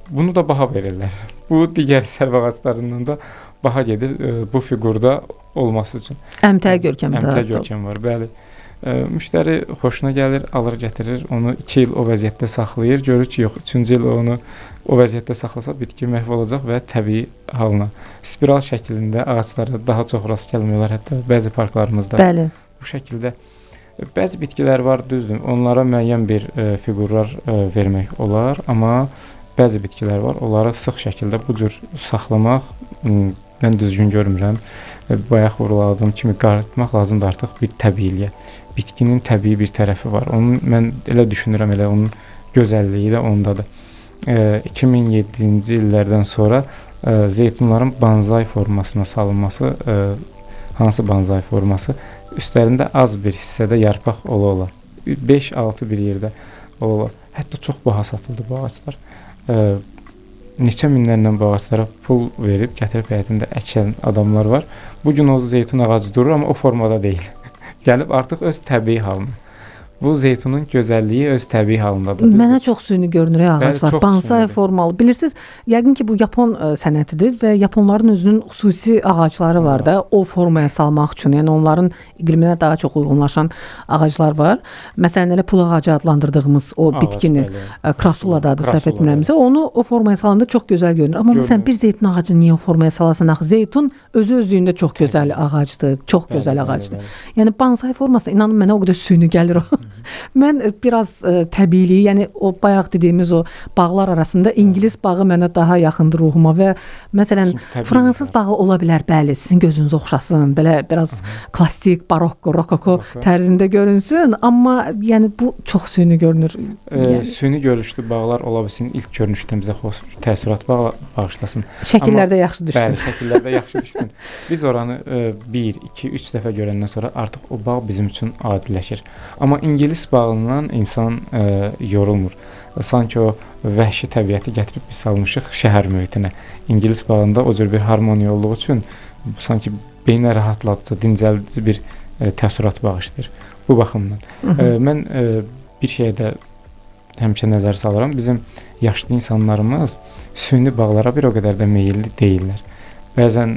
Bunu da baha verirlər. Bu digər sərv ağaclarından da baha gedir bu fiqurda olması üçün. Əmtəə görkəmi də. Əmtəə görkəmi var, bəli. Müştəri xoşuna gəlir, alır, gətirir, onu 2 il o vəziyyətdə saxlayır, görür ki, yox, 3-cü il onu o vəziyyətdə saxlasa bitki məhv olacaq və təbii halına. Spiral şəklində ağaclara daha çox rast gəlmiyorlar, hətta bəzi parklarımızda. Bəli. Bu şəkildə bəzi bitkilər var, düzdür, onlara müəyyən bir fiqurlar vermək olar, amma bəzi bitkilər var, onları sıx şəkildə bu cür saxlamaq mən düzgün görmürəm. Bayaq vurguladığım kimi qayıtmaq lazımdır artıq bir təbiiliyə. Bitkinin təbii bir tərəfi var. Onun mən elə düşünürəm, elə onun gözəlliyi də ondadır. 2007-ci illərdən sonra zeytunların banzai formasına salınması, hansı banzai forması? Üstlərində az bir hissədə yarpaq ola. 5-6 bir yerdə ola. Hətta çox baha satıldı bu ağaclar. Neçə minlərlə bu ağaclara pul verib, gətirib həyətində əkən adamlar var. Bugün o zeytun ağacı durur, amma o formada deyil. Gəlib artıq öz təbii halına. Bu zeytunun gözəlliyi öz təbii halındadır. Mənə çox süni görünür Bəli, ağaclar. çox Bonsai sünidir. formalı. Bilirsiniz, yəqin ki bu Yapon sənətidir və Yaponların özünün xüsusi ağacları var da, o formaya salmaq üçün. Yəni onların iqliminə daha çox uyğunlaşan ağaclar var. Məsələn, elə pul ağacı adlandırdığımız o Ağac, bitkini, bəli. krasuladadır səhv Krasula, etmirəmsə, onu o formaya salanda çox gözəl görünür. Amma Görünür. məsələn bir zeytun ağacı niyə o formaya salasan axı? Zeytun özü-özlüyündə çox gözəl ağacdır, çox Bəli, gözəl bəli, ağacdır. bəli. Yəni bonsai forması inanın mənə o qədər süni gəlir o. Mən biraz təbiiliyi, yəni o bayaq dediyimiz o bağlar arasında İngilis bağı mənə daha yaxındır ruhuma və məsələn Çünki təbii fransız var. bağı ola bilər, bəli, sizin gözünüz oxşasın, belə biraz klassik, barokko, rokoko tərzində görünsün, amma yəni bu çox süni görünür. Yəni Süni görüşlü bağlar ola bilsin ilk görünüşdə bizə xoş təəssürat bağışlasın. şəkillərdə yaxşı düşsün. Bəli, şəkillərdə yaxşı düşsün. Biz oranı 1, 2, 3 dəfə görəndən sonra artıq o bağ bizim üçün adiləşir. Amma İngilis bağından insan yorulmur. Sanki o vəhşi təbiəti gətirib biz salmışıq şəhər mühitinə. İngilis bağında o cür bir harmoniya olduğu üçün sanki beynə rahatladıcı, dincəlici bir təəssürat bağışlayır. Bu baxımdan. Mən bir şeyə də həmişə nəzər salıram. Bizim yaşlı insanlarımız süni bağlara bir o qədər də meyilli deyirlər. Bəzən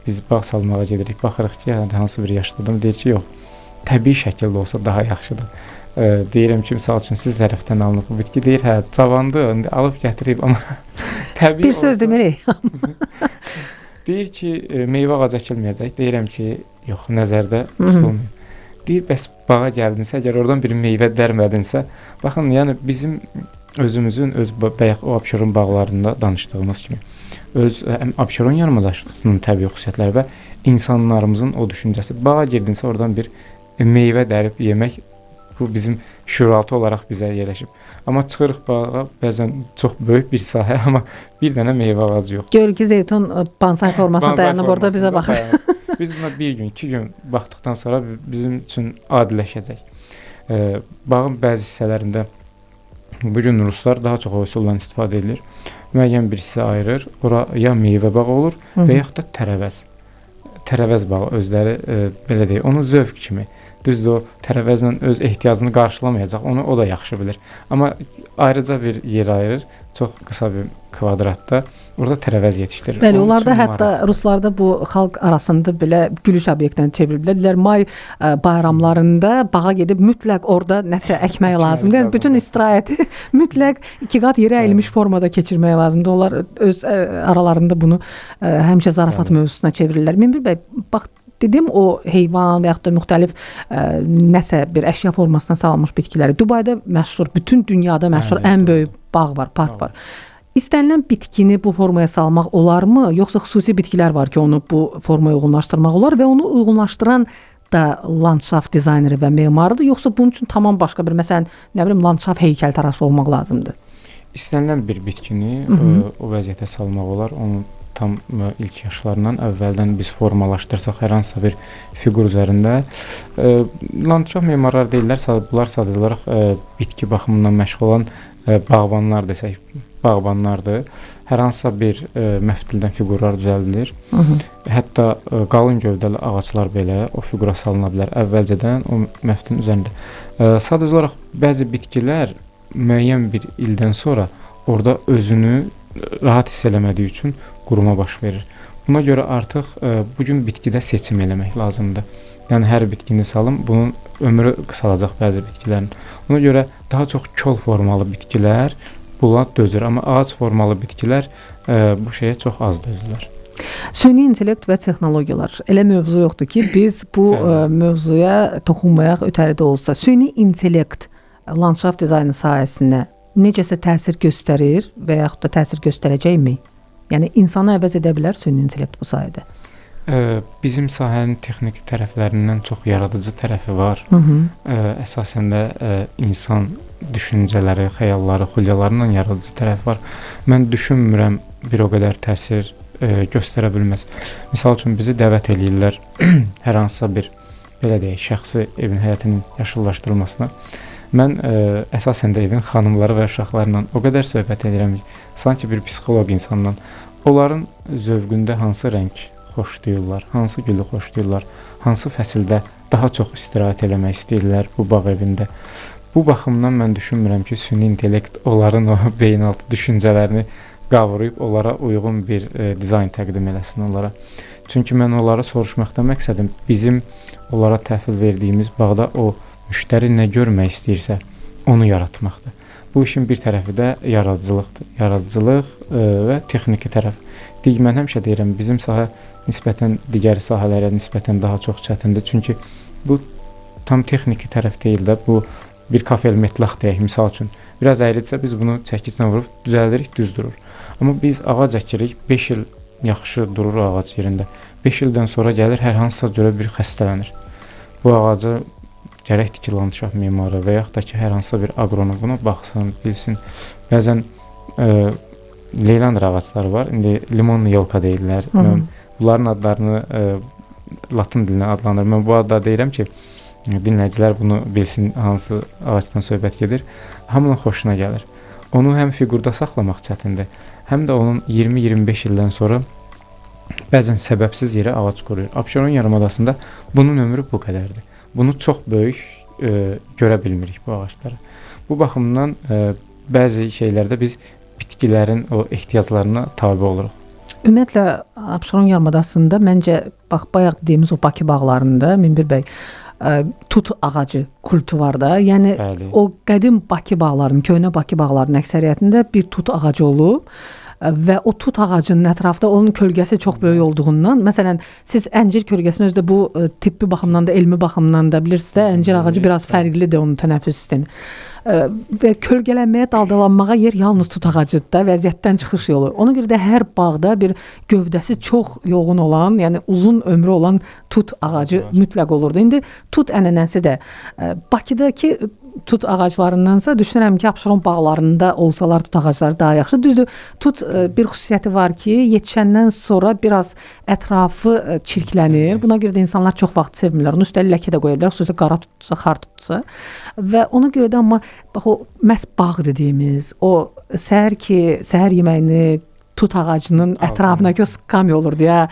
biz bağ salmağa gedirik, baxırıq ki, hansı bir yaşlı adam deyir ki, yox, təbii şəkildə olsa daha yaxşıdır. Deyirəm ki, misal üçün siz tərəfdən alınıb bu bitki deyir, hə, cavandır, indi alıb gətirib, amma təbii Bir söz demirik. deyir ki, meyvə ağacı əkilməyəcək. Deyirəm ki, yox, nəzərdə tutulmuyor. Deyir, bəs bağa gəldinsə, əgər oradan bir meyvə dərmədinsə, baxın, yəni bizim özümüzün, bayaq o Abşeron bağlarında danışdığımız kimi, öz Abşeron yarımadasının təbii xüsusiyyətləri və insanlarımızın o düşüncəsi. Bağa girdinsə, oradan bir meyvə dərib yemək, bu bizim şüuraltı olaraq bizə yerləşib. Amma çıxırıq bağa, bəzən çox böyük bir sahə, amma bir dənə meyvə ağacı yox. Görür ki, zeytun bonsai formasına dayanıb orada bizə baxır. Biz buna bir gün, 2 gün baxdıqdan sonra bizim üçün adiləşəcək. Bağın bəzi hissələrində bu gün ruslar daha çox o üsuldan istifadə edilir. Müəyyən bir hissə ayırır, ora ya meyvə bağı olur və yaxud da tərəvəz. Tərəvəz bağı özləri belə deyil, onu zövq kimi. Düzdür, o tərəvəzlə öz ehtiyacını qarşılamayacaq, onu o da yaxşı bilir. Amma ayrıca bir yer ayırır, çox qısa bir kvadratda, orada tərəvəz yetişdirir. Bəli, onlarda hətta ruslarda bu xalq arasında belə gülüş obyektinə çeviriblər. Deyirlər, may bayramlarında bağa gedib mütləq orada nəsə əkmək lazımdır. Yəni bütün istirahəti mütləq 2 qat yerə əyilmiş formada keçirmək lazımdır. Onlar öz aralarında bunu həmişə zarafat mövzusuna çevirirlər. Minbir bəy, bax dedim o heyvan və yaxud da müxtəlif nəsə bir əşya formasına salınmış bitkiləri. Dubayda məşhur, bütün dünyada məşhur ən böyük bağ var, park var. İstənilən bitkini bu formaya salmaq olarmı, yoxsa xüsusi bitkilər var ki, onu bu formaya uyğunlaşdırmaq olar və onu uyğunlaşdıran da landşaft dizayneri və memarıdır, yoxsa bunun üçün tamam başqa bir, məsələn, nə bilim, landşaft heykəltaraşı olmaq lazımdır? İstənilən bir bitkini o vəziyyətə salmaq olar, onu tam ilk yaşlarından əvvəldən biz formalaşdırsaq hər hansısa bir fiqur üzərində. Landşaft memarlar deyirlər, bunlar sadəcə olaraq bitki baxımından məşğul olan bağbanlar desək, bağbanlardır. Hər hansısa bir məftildən fiqurlar düzəldilir. Hətta qalın gövdəli ağaclar belə o fiqura salına bilər əvvəlcədən o məftilin üzərində. Sadəcə olaraq bəzi bitkilər müəyyən bir ildən sonra orada özünü rahat hiss eləmədiyi üçün quruma baş verir. Buna görə artıq bugün bitkidə seçim eləmək lazımdır. Yəni hər bitkini salım, bunun ömrü qısalacaq bəzi bitkilərin. Ona görə daha çox kol formalı bitkilər buna dözür, amma ağac formalı bitkilər bu şeyə çox az dözürlər. Süni intellekt və texnologiyalar. Elə mövzu yoxdur ki, biz bu mövzuya toxunmayaq ötəri də olsa. Süni intellekt landşaft dizaynı sahəsinə necəsə təsir göstərir və yaxud da təsir göstərəcəkmi? Yəni insanı əvəz edə bilər süni intellekt bu sahədə? Bizim sahənin texniki tərəflərindən çox yaradıcı tərəfi var. Əsasən də insan düşüncələri, xəyalları, xülyalarından yaradıcı tərəf var. Mən düşünmürəm bir o qədər təsir göstərə bilməz. Misal üçün bizi dəvət eləyirlər hər hansısa bir, belə deyək, şəxsi evin həyətinin yaşıllaşdırılmasına. Mən əsasən də evin xanımları və uşaqlarla o qədər söhbət edirəm ki, sanki bir psixoloq insandan. Onların zövqündə hansı rəng xoşlayırlar, hansı gülü xoşlayırlar, hansı fəsildə daha çox istirahət eləmək istəyirlər bu bağ evində. Bu baxımdan mən düşünmürəm ki, süni intellekt onların o beynaltı düşüncələrini qavrayıb onlara uyğun bir dizayn təqdim eləsin onlara. Çünki mən onlara soruşmaqda məqsədim bizim onlara təhvil verdiyimiz bağda o müştəri nə görmək istəyirsə, onu yaratmaqdır. Bu işin bir tərəfi də yaradıcılıqdır. Yaradıcılıq və texniki tərəf. Mən həmişə deyirəm, bizim sahə nisbətən digər sahələrə nisbətən daha çox çətindir. Çünki bu tam texniki tərəf deyil də, bu bir kafel metlaq deyək, misal üçün. Biraz əyridirsə biz bunu çəkiclə vurub düzəldirik, düz durur. Amma biz ağac əkirik, 5 il yaxşı durur ağac yerində. 5 ildən sonra gəlir, hər hansısa görə bir xəstələnir. Bu ağacı gərəkdir ki, landşaft memarı və yaxud da ki, hər hansısa bir aqronom buna baxsın, bilsin. Bəzən leylandır ağacları var, indi limonlu yolka deyirlər. Bunların adlarını latın dilinə adlanır. Mən bu adda deyirəm ki, dinləyicilər bunu bilsin, hansı ağacdan söhbət gedir. Hamının xoşuna gəlir. Onu həm fiqurda saxlamaq çətindir, həm də onun 20-25 ildən sonra bəzən səbəbsiz yerə ağac quruyur. Abşeron yarımadasında bunun ömrü bu qədərdir. Bunu çox böyük görə bilmirik bu ağacları. Bu baxımdan bəzi şeylərdə biz bitkilərin o ehtiyaclarına tabe oluruq. Ümumiyyətlə Abşeron yarımadasında məncə bax bayaq dediyimiz o Bakı bağlarında Minbir bəy tut ağacı kultu var da. Yəni bəli, o qədim Bakı bağlarının, köhnə Bakı bağlarının əksəriyyətində bir tut ağacı olub və o tut ağacının ətrafında onun kölgəsi çox böyük olduğundan, məsələn, siz əncir kölgəsini özdə bu tibbi baxımdan da, elmi baxımdan da bilirsinizsə, əncir ağacı biraz fərqlidir onun tənəffüs sistemi. Və kölgələnməyə, daldalanmağa yer yalnız tut ağacıdır da, vəziyyətdən çıxış yolu. Ona görə də hər bağda bir gövdəsi çox yoğun olan, yəni uzun ömrü olan tut ağacı mütləq olurdu. İndi tut ənənəsi də Bakıdakı tut ağaclarındansa düşünürəm ki, Abşeron bağlarında olsalar tut ağacları daha yaxşı. Düzdür, tut bir xüsusiyyəti var ki, yetişəndən sonra biraz ətrafı çirklənir. Buna görə də insanlar çox vaxt sevmirlər. Onun üstəlik ləkə də qoya bilər, xüsusilə qara tutsa, xar tutsa. Və ona görə də amma bax o məhz bağ dediyimiz, o səhər yeməyini tut ağacının ətrafına ki, o skamya olurdu ya.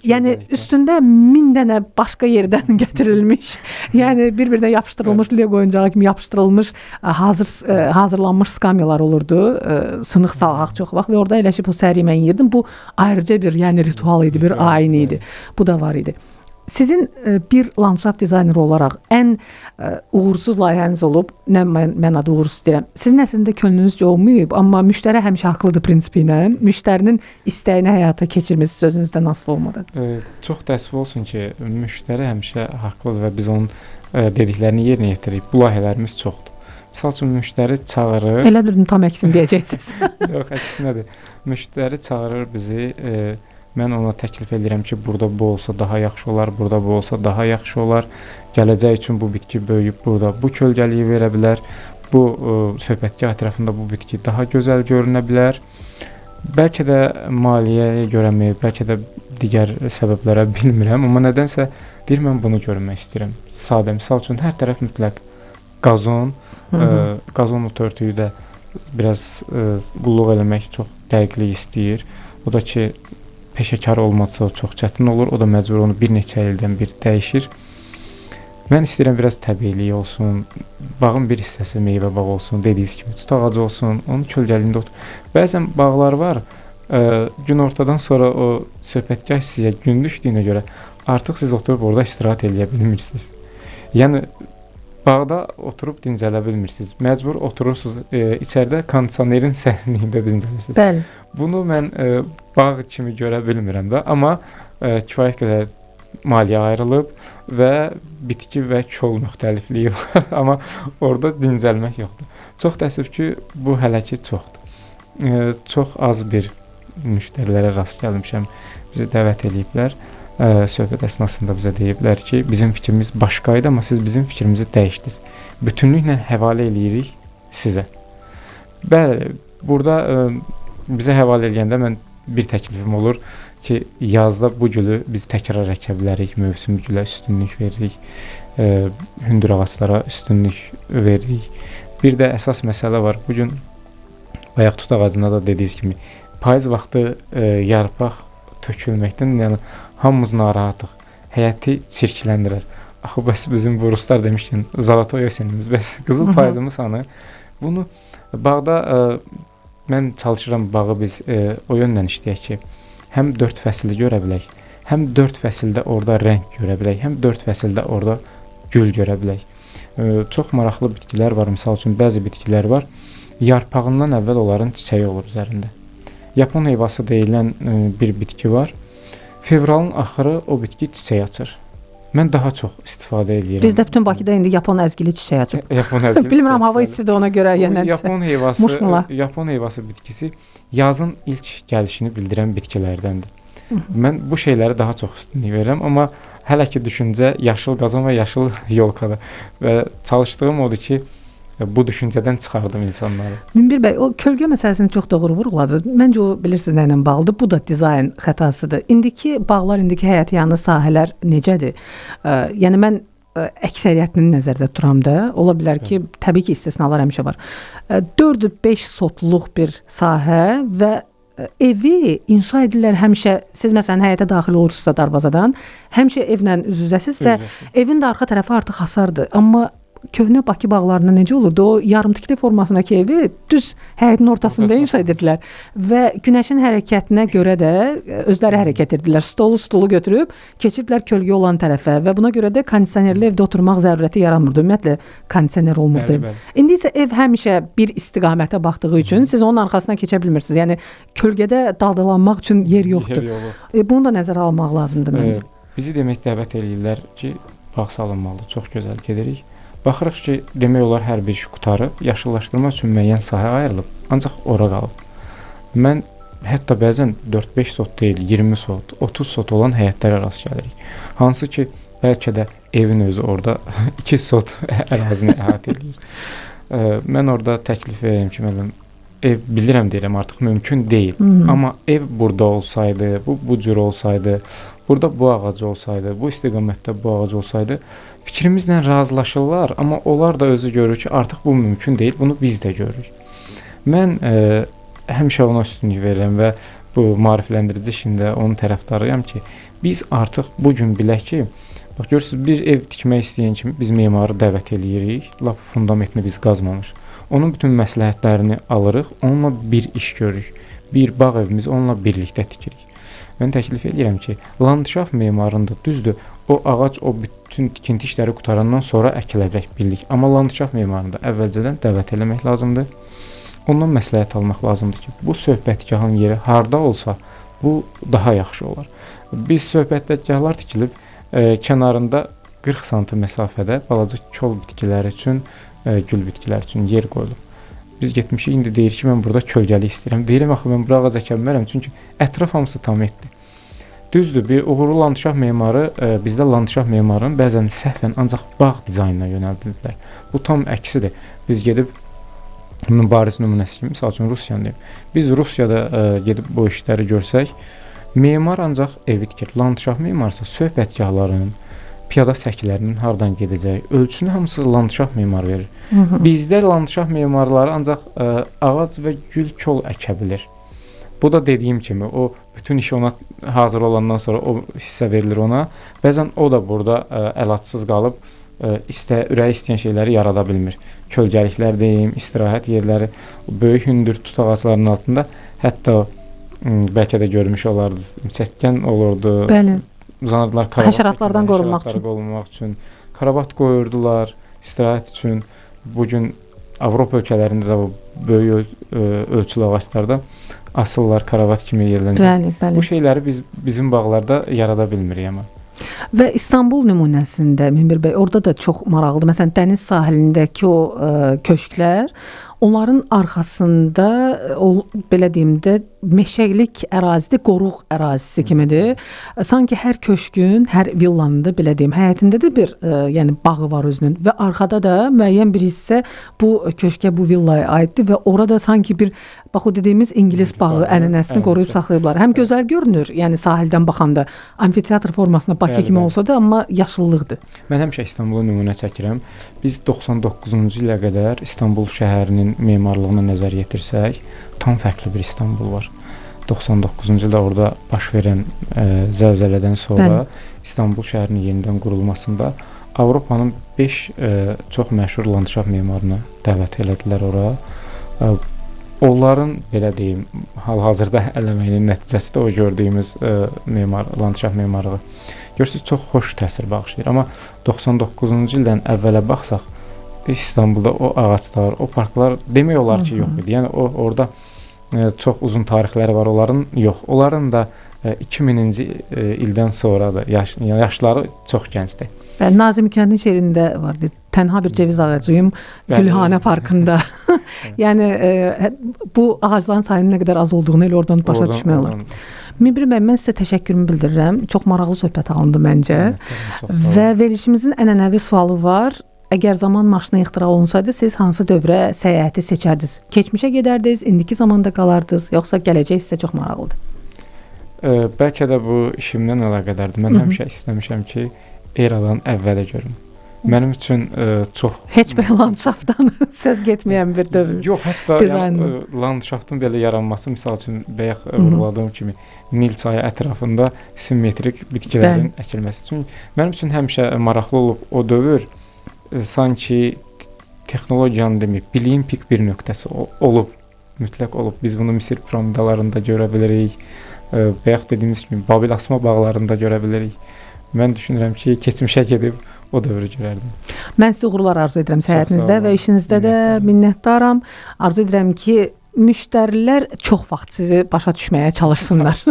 Yəni üstündə 1000 dənə başqa yerdən gətirilmiş, yəni bir-birinə yapışdırılmış, Lego oyuncağı kimi yapışdırılmış, hazırlanmış skamyalar olurdu. Sınıq salğaq çox vaxt və orada əyləşib o səhər yeməyi yeyirdim. Bu ayrıca bir yəni ritual idi, bir ayin idi. Bu da var idi. Sizin bir landşaft dizayneri olaraq ən uğursuz layihəniz olub, nə mənada uğursuz deyirəm, sizin əslində könlünüzcə olmayıb, amma müştəri həmişə haqlıdır prinsipi ilə, müştərinin istəyini həyata keçirməsiz sözünüzdən asılı olmadan. Çox təəssüf olsun ki, müştəri həmişə haqlıdır və biz onun dediklərini yerinə yetiririk. Bu layihələrimiz çoxdur. Misal üçün, müştəri çağırır... Elə bilirdim, tam əksini deyəcəksiniz. Yox, əksinədir. Müştəri çağırır bizi... Mən ona təklif edirəm ki, burada bu olsa daha yaxşı olar, burada bu olsa daha yaxşı olar. Gələcək üçün bu bitki böyüyüb burada bu kölgəliyi verə bilər. Bu söhbətgah ətrafında bu bitki daha gözəl görünə bilər. Bəlkə də maliyyəyə görəmi, bəlkə də digər səbəblərə bilmirəm, amma nədənsə deyir, mən bunu görmək istəyirəm. Sadə, misal üçün, hər tərəf mütləq qazon, qazon örtüyü də biraz qulluq eləmək çox dəqiqlik istəyir. O da ki, peşəkar olmasa çox çətin olur. O da məcbur onu bir neçə ildən bir dəyişir. Mən istəyirəm biraz təbiilik olsun, bağın bir hissəsi meyvə bağ olsun, dediyiniz kimi tut ağacı olsun, onun kölgəliyində otur. Bəzən bağlar var, günortadan sonra o söhbətgah sizə gün düşdüyünə görə artıq siz oturub orada istirahət eləyə bilmirsiniz. Yəni, bağda oturub dincələ bilmirsiniz. Məcbur oturursunuz, içəridə kondisionerin sərinliyində dincəlirsiniz. Bəli. Bunu mən bağ kimi görə bilmirəm də, amma kifayət qədər maliyyə ayrılıb və bitki və kol müxtəlifliyi var, amma orada dincəlmək yoxdur. Çox təəssüf ki, bu hələ ki çoxdur. Çox az bir müştərilərə rast gəlmişəm, bizi dəvət ediblər. Söhbət əsnasında bizə deyiblər ki, bizim fikrimiz başqa idi, amma siz bizim fikrimizi dəyişdiniz. Bütünlüklə həvalə eləyirik sizə. Bəli, burada bizə həvalə eləyəndə mən bir təklifim olur ki, yazda bu gülü biz təkrar əkə bilərik, mövsüm gülə üstünlük veririk, hündür ağaclara üstünlük veririk. Bir də əsas məsələ var. Bugün bayaq tut ağacında da dediyiniz kimi payız vaxtı yarpaq tökülməkdən, yəni hamımız narahatıq. Həyəti çirkləndirir. Axı bəs bizim bu ruslar demişkən Zalatoy Osenimiz, bəs qızıl payızımız hanı? Bunu bağda mən çalışıram bağı biz o yöndən işləyək ki, həm 4 fəsli görə bilək, həm 4 fəsildə orada rəng görə bilək, həm 4 fəsildə orada gül görə bilək. Çox maraqlı bitkilər var, misal üçün bəzi bitkilər var, yarpağından əvvəl onların çiçəyi olur üzərində. Yapon heyvası deyilən bir bitki var. Fevralın axırı o bitki çiçək açır. Mən daha çox istifadə edirəm. Bizdə bütün Bakıda indi yapon əzgili çiçək açıb. Yapon əzgili. Bilmirəm, hava istidir ona görə yəni. Yapon heyvası bitkisi yazın ilk gəlişini bildirən bitkilərdəndir. Mən bu şeyləri daha çox üstünlük verirəm, amma hələ ki düşüncə yaşıl qazan və yaşıl yolkadır və çalışdığım odur ki, bu düşüncədən çıxardım insanları. Münbir bəy, o kölgə məsələsini çox doğru vurğuladınız. Məncə o bilirsiniz nə ilə bağlıdır? Bu da dizayn xətasıdır. İndiki bağlar, indiki həyətyanı sahələr necədir? Yəni mən əksəriyyətini nəzərdə tuturam da. Ola bilər ki, təbii ki, istisnalar həmişə var. 4-5 sotluq bir sahə və evi inşa edirlər həmişə. Siz məsələn həyətə daxil olursunuzsa darvazadan, həmişə evlə üz-üzəsiz və evin də arxa tərəfi artıq hasardır. Amma köhnə Bakı bağlarında necə olurdu? O yarımtikli formasındakı evi düz həyətin ortasında inşa edirdilər və günəşin hərəkətinə görə də özləri hərəkət edirdilər. Stolu götürüb keçirdilər kölgə olan tərəfə və buna görə də kondisionerli evdə oturmaq zərurəti yaranmırdı. Ümumiyyətlə kondisioner olmurdu. İndi isə ev həmişə bir istiqamətə baxdığı üçün siz onun arxasına keçə bilmirsiniz. Yəni kölgədə daldalanmaq üçün yer yoxdur. Bunu da nəzərə almaq lazımdır məncə. Bizi demək dəvət eləyirlər ki, bağ salınmalı. Çox gözəl gedirik. Baxırıq ki, demək olar hər bir iş qutarıb, yaşıllaşdırma üçün müəyyən sahə ayrılıb, ancaq ora qalıb. Mən hətta bəzən 4-5 sot deyil, 20 sot, 30 sot olan həyətlərə rast gəlirik. Hansı ki, bəlkə də evin özü orada 2 sot ərazini əhatə edir. Mən orada təklif verirəm ki, mənim ev bilirəm deyirəm artıq mümkün deyil. Amma ev burada olsaydı, bu cür olsaydı, burada bu ağac olsaydı, bu istiqamətdə bu ağac olsaydı, fikrimizlə razılaşırlar, amma onlar da özü görür ki, artıq bu mümkün deyil, bunu biz də görürük. Mən həmişə ona üstünlük verirəm və bu maarifləndirici işində onun tərəfdarıyam ki, biz artıq bu gün bilək ki, bax görürsünüz, bir ev tikmək istəyən kimi biz memarı dəvət eləyirik, lap fundamentini biz qazmamış. Onun bütün məsləhətlərini alırıq, onunla bir iş görürük. Bir bağ evimizi onunla birlikdə tikirik. Mən təklif edirəm ki, landşaft memarında düzdür, o ağac, o bütün tikinti işləri qutarandan sonra əkiləcək bildik. Amma landşaft memarında əvvəlcədən dəvət eləmək lazımdır. Ondan məsləhət almaq lazımdır ki, bu söhbətgahın yeri harda olsa, bu daha yaxşı olar. Biz söhbətgahlar tikilib, kənarında 40 sm məsafədə balaca kol bitkiləri üçün, gül bitkilər üçün yer qoyulub. Biz getmişik, indi deyir ki, mən burada kölgəli istəyirəm. Deyirəm, axı mən bura ağac əkə bilmərəm, çünki ətraf hamısı tam etdi. Düzdür, bir uğurlu landşaft memarı, bizdə landşaft memarının bəzən səhvən ancaq bağ dizaynına yönəldildilər. Bu tam əksidir. Biz gedib, bariz nümunəsi kimi, misal üçün Rusiyanı deyim. Biz Rusiyada gedib bu işləri görsək, memar ancaq evi tikir. Landşaft memarsa söhbətgahların, piyada səkilərinin hardan gedəcəyi, ölçünü hamısı landşaft memar verir. Bizdə landşaft memarları ancaq ağac və gül kol əkə bilir. Bu da dediyim kimi, o bütün iş ona hazır olandan sonra o hissə verilir ona. Bəzən o da burada əlacsız qalıb, ürəyi istəyən şeyləri yarada bilmir. Kölgəliklər deyim, istirahət yerləri, böyük hündür tut ağaclarının altında, hətta bəlkə də görmüş olardınız, çətkən olurdu. Bəli. Uzanırdılar həşəratlardan qorunmaq üçün. Karavat qoyurdular istirahət üçün. Bugün Avropa ölkələrində də böyük ölçülü ağaclarda asıllar, karavat kimi yerlənəcək. Bu şeyləri bizim bağlarda yarada bilmirik amma. Və İstanbul nümunəsində Münbir bəy, orada da çox maraqlıdır. Məsələn, dəniz sahilindəki o köşklər, onların arxasında belə deyim də meşəlik ərazidir, qoruq ərazisi kimidir. Sanki hər köşkün, hər villanın da belə deyim, həyətində də bir yəni bağı var özünün və arxada da müəyyən bir hissə bu köşkə, bu villaya aiddir və orada sanki bir bax o dediyimiz İngilis bağı ənənəsini qoruyub saxlayıblar. Həm gözəl görünür, yəni sahildən baxanda amfiteatr formasında Bakı kimi olsa da, amma yaşıllıqdır. Mən həmişə İstanbula nümunə çəkirəm. Biz 99-cu ilə qədər İstanbul şəhərinin memarlığına nəzər yetirsək, tam fərqli bir İstanbul var. 99-cu ildə orada baş verən zəlzələdən sonra İstanbul şəhərinin yenidən qurulmasında Avropanın 5 çox məşhur landşaft memarını dəvət elədilər ora. Onların, belə deyim, hal-hazırda eləməyinin nəticəsi də o gördüyümüz landşaft memarlığı. Görürsünüz, çox xoş təsir bağışlayır. Amma 99-cu ildən əvvələ baxsaq, İstanbulda o ağaclar, o parklar demək olar ki, yox idi. Yəni orada çox uzun tarixləri var onların, yox. Onların da 2000-ci ildən sonra da yaşları çox gəncdir. Nazım Hikmətin şeirində vardı. Tənha bir ceviz ağacıyım Gülhanə parkında. Yəni bu ağacların sayının nə qədər az olduğunu elə oradan başa düşmək olar. Minbir bəy, mən sizə təşəkkürümü bildirirəm. Çox maraqlı söhbət alındı məncə. Və verilişimizin ənənəvi sualı var. Əgər zaman maşını ixtira olunsaydı, siz hansı dövrə səyahəti seçərdiniz? Keçmişə gedərdiniz, indiki zamanda qalardınız, yoxsa gələcək sizə çox maraqlıdır? Bəlkə də bu işimdən əlaqədardır. Mən həmişə istəmişəm ki, eradan əvvələ görüm. Mənim üçün çox... Heç bir landşaftdan söz getməyən bir dövr. Yox, hətta landşaftın belə yaranması, misal üçün, bayaq vurguladığım kimi, Nil çayı ətrafında simmetrik bitkilərin əkilməsi üçün mənim üçün həmişə maraqlı olub o dövr, sanki texnologiyanın deməyib, biliyin pik bir nöqtəsi olub, mütləq olub. Biz bunu Misir piramidalarında görə bilirik, bayaq dediyimiz kimi, Babil asma bağlarında görə bilirik. Mən düşünürəm ki, keçmişə gedib o dövrü görərdim. Mən sizə uğurlar arzu edirəm səyahətinizdə və işinizdə də minnətdaram. Arzu edirəm ki, müştərilər çox vaxt sizi başa düşməyə çalışsınlar.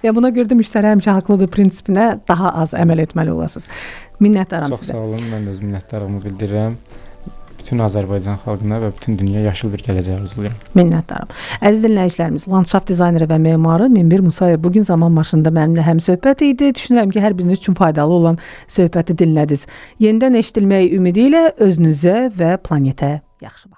Ya buna görə də müştəri həmişə haqlıdır prinsipinə daha az əməl etməli olasınız. Minnətdaram sizə. Çox sağ olun, mən də öz minnətdarlığımı bildirirəm. Bütün Azərbaycan xalqına və bütün dünya yaşıl bir gələcək arzulayıram. Minnətdaram. Əziz dinləyicilərimiz, landşaft dizayneri və memarı Minbir Musayev bugün zaman maşında mənimlə həmsöhbət idi. Düşünürəm ki, hər biriniz üçün faydalı olan söhbəti dinlədiniz. Yenidən eşidilməyi ümidi ilə özünüzə və planetə yaxşı baxın.